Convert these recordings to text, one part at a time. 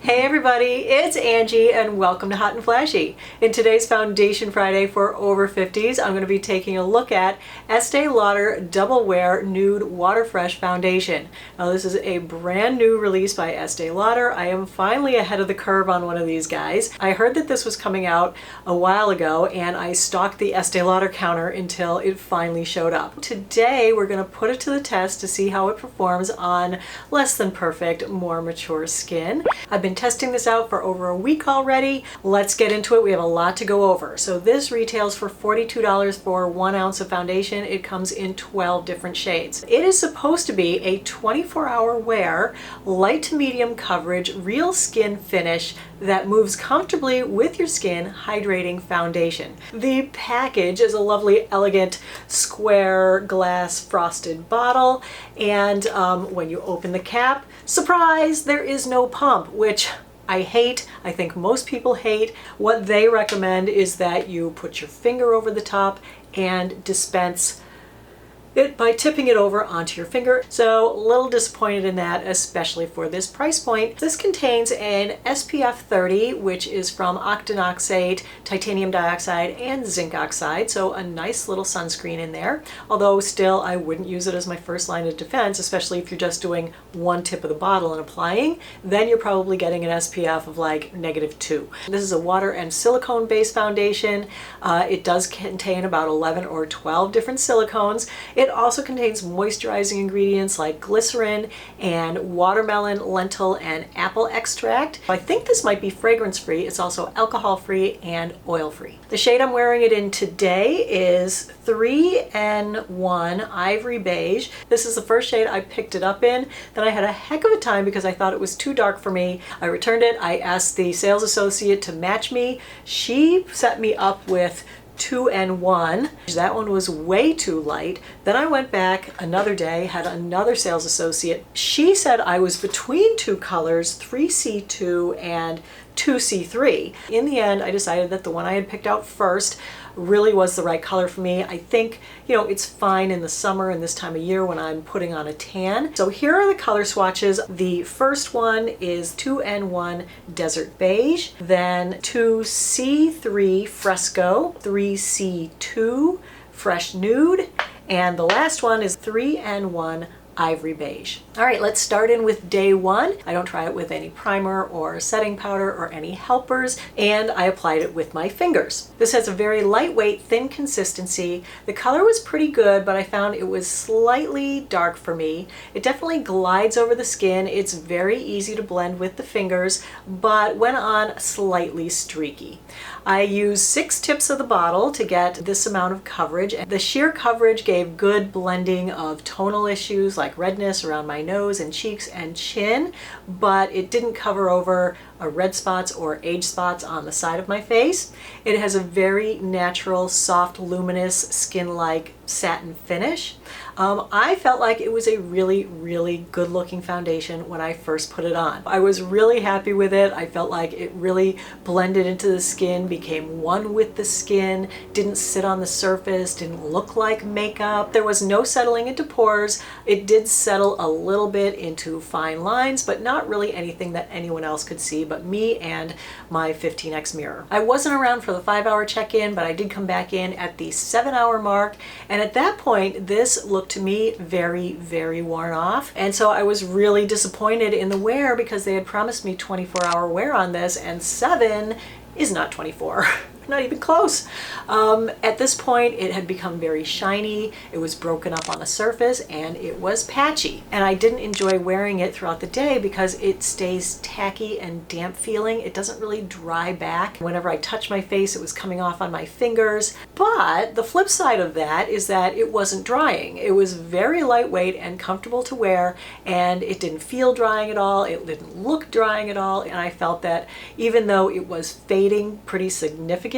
Hey everybody, it's Angie and welcome to Hot and Flashy. In today's Foundation Friday for over 50s, I'm going to be taking a look at Estee Lauder Double Wear Nude Water Fresh Foundation. Now this is a brand new release by Estee Lauder. I am finally ahead of the curve on one of these guys. I heard that this was coming out a while ago and I stalked the Estee Lauder counter until it finally showed up. Today we're going to put it to the test to see how it performs on less than perfect, more mature skin. I've been testing this out for over a week already. Let's get into it. We have a lot to go over. So this retails for $42 for 1 ounce of foundation. It comes in 12 different shades. It is supposed to be a 24-hour wear, light to medium coverage, real skin finish that moves comfortably with your skin, hydrating foundation. The package is a lovely, elegant, square glass frosted bottle, and when you open the cap, surprise, there is no pump, which I hate. I think most people hate. What they recommend is that you put your finger over the top and dispense it by tipping it over onto your finger. So a little disappointed in that, especially for this price point. This contains an SPF 30, which is from octinoxate, titanium dioxide, and zinc oxide. So a nice little sunscreen in there. Although still, I wouldn't use it as my first line of defense, especially if you're just doing one tip of the bottle and applying. Then you're probably getting an SPF of like -2. This is a water and silicone based foundation. It does contain about 11 or 12 different silicones. It also contains moisturizing ingredients like glycerin and watermelon, lentil, and apple extract. I think this might be fragrance free. It's also alcohol free and oil free. The shade I'm wearing it in today is 3N1 Ivory Beige. This is the first shade I picked it up in. Then I had a heck of a time because I thought it was too dark for me. I returned it. I asked the sales associate to match me. She set me up with 2N1. That one was way too light. Then I went back another day, had another sales associate. She said I was between two colors, 3C2 and 2C3. In the end, I decided that the one I had picked out first really was the right color for me. I think, it's fine in the summer and this time of year when I'm putting on a tan. So here are the color swatches. The first one is 2N1 Desert Beige, then 2C3 Fresco, 3C2 Fresh Nude, and the last one is 3N1 Ivory Beige. All right, let's start in with day one. I don't try it with any primer or setting powder or any helpers, and I applied it with my fingers. This has a very lightweight, thin consistency. The color was pretty good, but I found it was slightly dark for me. It definitely glides over the skin. It's very easy to blend with the fingers, but went on slightly streaky. I used 6 tips of the bottle to get this amount of coverage. The sheer coverage gave good blending of tonal issues like redness around my nose and cheeks and chin, but it didn't cover over red spots or age spots on the side of my face. It has a very natural, soft, luminous, skin-like satin finish. I felt like it was a really, really good looking foundation when I first put it on. I was really happy with it. I felt like it really blended into the skin, became one with the skin, didn't sit on the surface, didn't look like makeup. There was no settling into pores. It did settle a little bit into fine lines, but not really anything that anyone else could see but me and my 15x mirror. I wasn't around for the 5-hour check-in, but I did come back in at the 7-hour mark, and at that point this looked to me very, very worn off, and so I was really disappointed in the wear because they had promised me 24-hour wear on this, and 7 is not 24. Not even close. At this point, it had become very shiny, it was broken up on the surface, and it was patchy. And I didn't enjoy wearing it throughout the day because it stays tacky and damp feeling. It doesn't really dry back. Whenever I touched my face, it was coming off on my fingers. But the flip side of that is that it wasn't drying. It was very lightweight and comfortable to wear, and it didn't feel drying at all. It didn't look drying at all, and I felt that even though it was fading pretty significantly,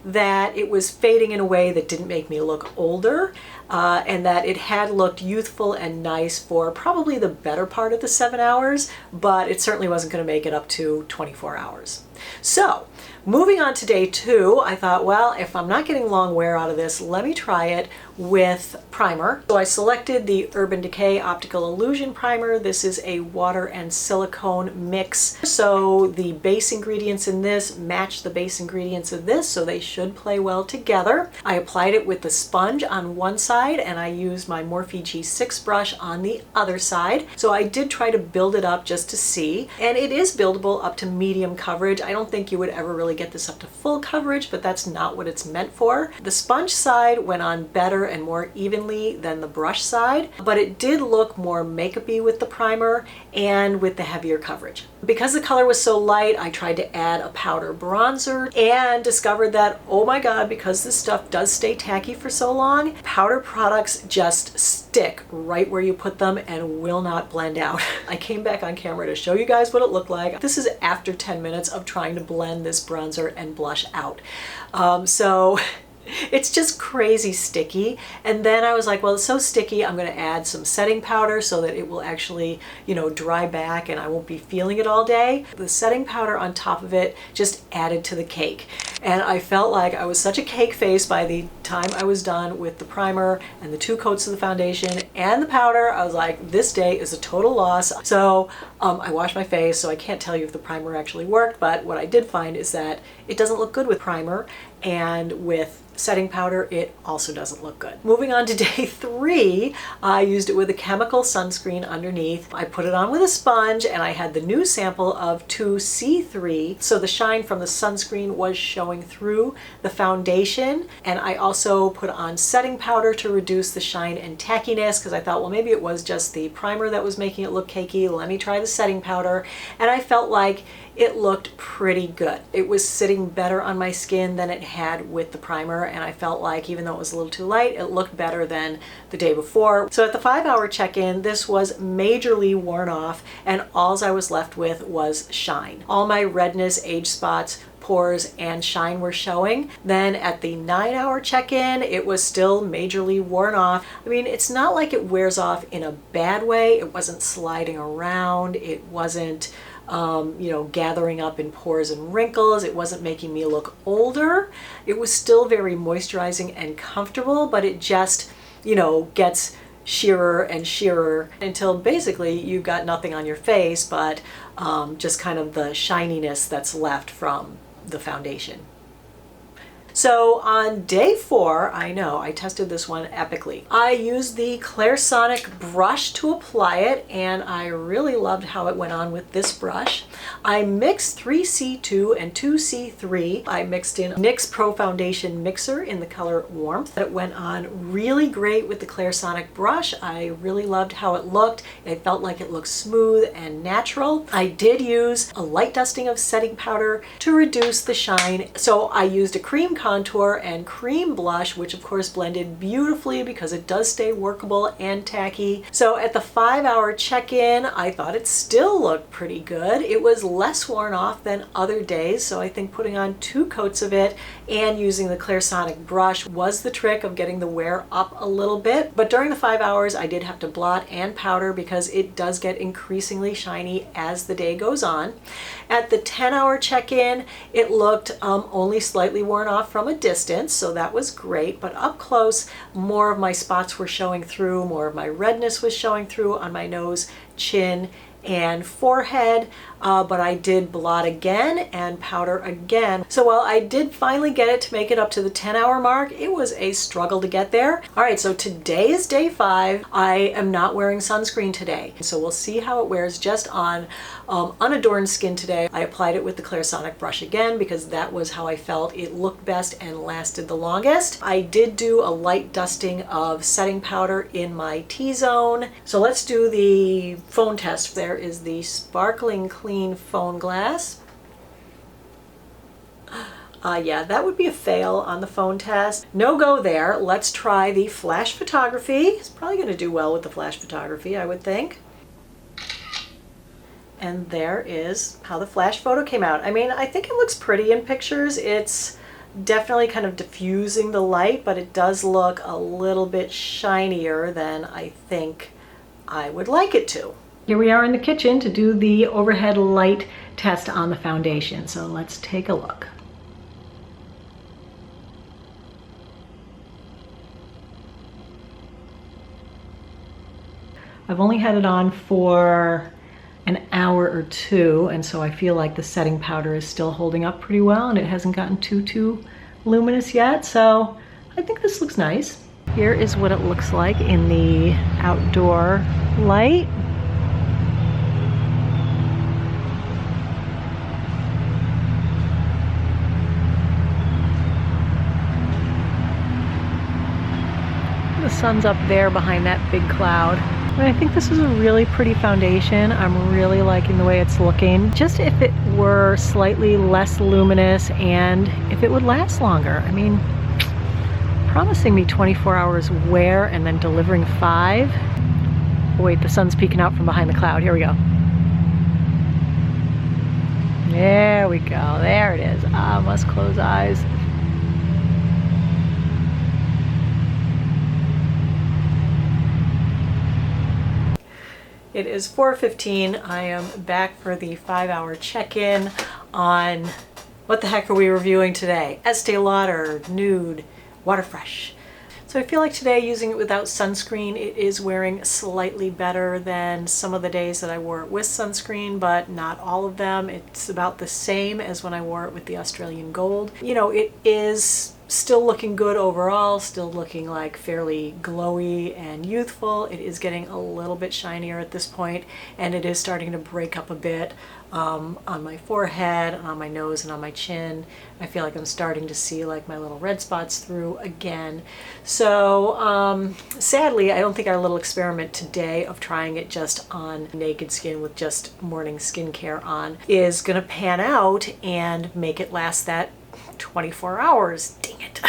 that it was fading in a way that didn't make me look older. and that it had looked youthful and nice for probably the better part of the 7 hours, but it certainly wasn't going to make it up to 24 hours. So moving on to day 2, I thought, well, if I'm not getting long wear out of this, let me try it with primer. So I selected the Urban Decay Optical Illusion Primer. This is a water and silicone mix. So the base ingredients in this match the base ingredients of this, so they should play well together. I applied it with the sponge on one side, and I used my Morphe G6 brush on the other side. So I did try to build it up just to see, and it is buildable up to medium coverage. I don't think you would ever really get this up to full coverage, but that's not what it's meant for. The sponge side went on better and more evenly than the brush side, but it did look more makeup-y with the primer and with the heavier coverage. Because the color was so light, I tried to add a powder bronzer and discovered that, oh my god, because this stuff does stay tacky for so long, powder products just stick right where you put them and will not blend out. I came back on camera to show you guys what it looked like. This is after 10 minutes of trying to blend this bronzer and blush out. So it's just crazy sticky. And then I was like, well, it's so sticky, I'm going to add some setting powder so that it will actually, you know, dry back and I won't be feeling it all day. The setting powder on top of it just added to the cake. And I felt like I was such a cake face by the time I was done with the primer and the 2 coats of the foundation and the powder. I was like, this day is a total loss. So I washed my face, so I can't tell you if the primer actually worked, but what I did find is that it doesn't look good with primer, and with setting powder, it also doesn't look good. Moving on to day 3, I used it with a chemical sunscreen underneath. I put it on with a sponge, and I had the new sample of 2C3, so the shine from the sunscreen was showing through the foundation. And I also put on setting powder to reduce the shine and tackiness, because I thought, well, maybe it was just the primer that was making it look cakey. Let me try the setting powder. And I felt like it looked pretty good. It was sitting better on my skin than it had with the primer, and I felt like even though it was a little too light, it looked better than the day before. So at the 5-hour check-in, this was majorly worn off, and all I was left with was shine. All my redness, age spots, pores, and shine were showing. Then at the 9-hour check-in, it was still majorly worn off. I mean, it's not like it wears off in a bad way. It wasn't sliding around. It wasn't you know, gathering up in pores and wrinkles. It wasn't making me look older. It was still very moisturizing and comfortable, but it just, you know, gets sheerer and sheerer until basically you've got nothing on your face but just kind of the shininess that's left from the foundation. So on day 4, I know, I tested this one epically. I used the Clairsonic brush to apply it, and I really loved how it went on with this brush. I mixed 3C2 and 2C3. I mixed in NYX Pro Foundation Mixer in the color Warmth. It went on really great with the Clairsonic brush. I really loved how it looked. It felt like it looked smooth and natural. I did use a light dusting of setting powder to reduce the shine. So I used a cream contour and cream blush, which of course blended beautifully because it does stay workable and tacky. So at the 5-hour check-in, I thought it still looked pretty good. It was less worn off than other days, so I think putting on 2 coats of it and using the Clairsonic brush was the trick of getting the wear up a little bit. But during the 5 hours, I did have to blot and powder because it does get increasingly shiny as the day goes on. At the 10-hour check-in, it looked only slightly worn off from a distance, so that was great, but up close, more of my spots were showing through, more of my redness was showing through on my nose, chin, and forehead, but I did blot again and powder again. So while I did finally get it to make it up to the 10-hour mark, it was a struggle to get there. All right, so today is day 5. I am not wearing sunscreen today, so we'll see how it wears just on unadorned skin today. I applied it with the Clairsonic brush again because that was how I felt it looked best and lasted the longest. I did do a light dusting of setting powder in my T-zone. So let's do the phone test. There is the Sparkling Clean phone glass. Yeah, that would be a fail on the phone test. No go there. Let's try the flash photography. It's probably going to do well with the flash photography, I would think. And there is how the flash photo came out. I mean, I think it looks pretty in pictures. It's Definitely kind of diffusing the light, but it does look a little bit shinier than I think I would like it to. Here we are in the kitchen to do the overhead light test on the foundation. So let's take a look. I've only had it on for an hour or two, and so I feel like the setting powder is still holding up pretty well, and it hasn't gotten too luminous yet, so I think this looks nice. Here is what it looks like in the outdoor light. The sun's up there behind that big cloud. And I think this is a really pretty foundation. I'm really liking the way it's looking. Just if it were slightly less luminous and if it would last longer. I mean, promising me 24 hours wear and then delivering 5. Oh, wait, the sun's peeking out from behind the cloud. Here we go. There we go. There it is. Ah, must close eyes. It is 4:15. I am back for the 5-hour check-in on what the heck are we reviewing today? Estee Lauder Nude Water Fresh. So I feel like today, using it without sunscreen, it is wearing slightly better than some of the days that I wore it with sunscreen, but not all of them. It's about the same as when I wore it with the Australian Gold. You know, it is still looking good overall, still looking like fairly glowy and youthful. It is getting a little bit shinier at this point, and it is starting to break up a bit on my forehead, on my nose, and on my chin. I feel like I'm starting to see like my little red spots through again. So sadly, I don't think our little experiment today of trying it just on naked skin with just morning skincare on is gonna pan out and make it last that 24 hours. Dang it.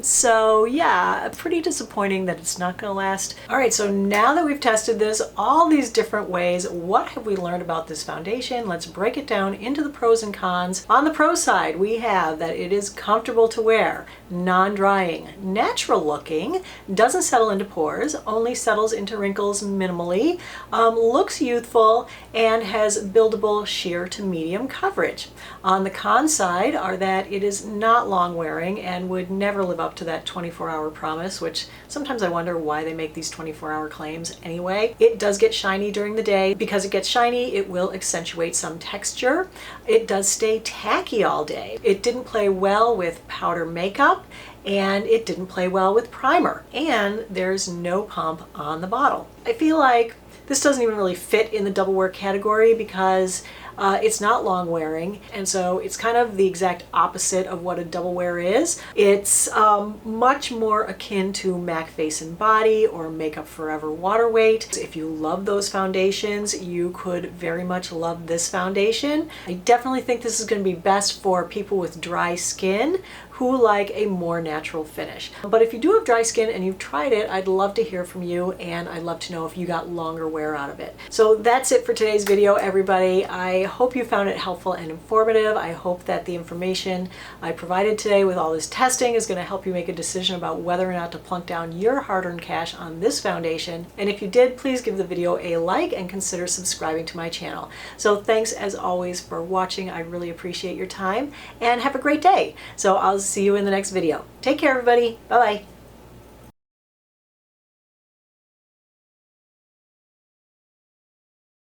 So yeah, pretty disappointing that it's not going to last. All right, so now that we've tested this all these different ways, what have we learned about this foundation? Let's break it down into the pros and cons. On the pro side, we have that it is comfortable to wear, non-drying, natural looking, doesn't settle into pores, only settles into wrinkles minimally, looks youthful, and has buildable sheer to medium coverage. On the con side are that it is not long wearing and would never live up to that 24-hour promise, which sometimes I wonder why they make these 24-hour claims anyway. It does get shiny during the day. Because it gets shiny, it will accentuate some texture. It does stay tacky all day. It didn't play well with powder makeup, and it didn't play well with primer. And there's no pump on the bottle. I feel like this doesn't even really fit in the double wear category because it's not long wearing, and so it's kind of the exact opposite of what a double wear is. It's much more akin to MAC Face and Body or Makeup Forever Water Weight. If you love those foundations, you could very much love this foundation. I definitely think this is going to be best for people with dry skin who like a more natural finish. But if you do have dry skin and you've tried it, I'd love to hear from you, and I'd love to know if you got longer wear out of it. So that's it for today's video, everybody. I hope you found it helpful and informative. I hope that the information I provided today with all this testing is going to help you make a decision about whether or not to plunk down your hard-earned cash on this foundation. And if you did, please give the video a like and consider subscribing to my channel. So thanks as always for watching. I really appreciate your time, and have a great day. So I'll see you in the next video. Take care, everybody. Bye-bye.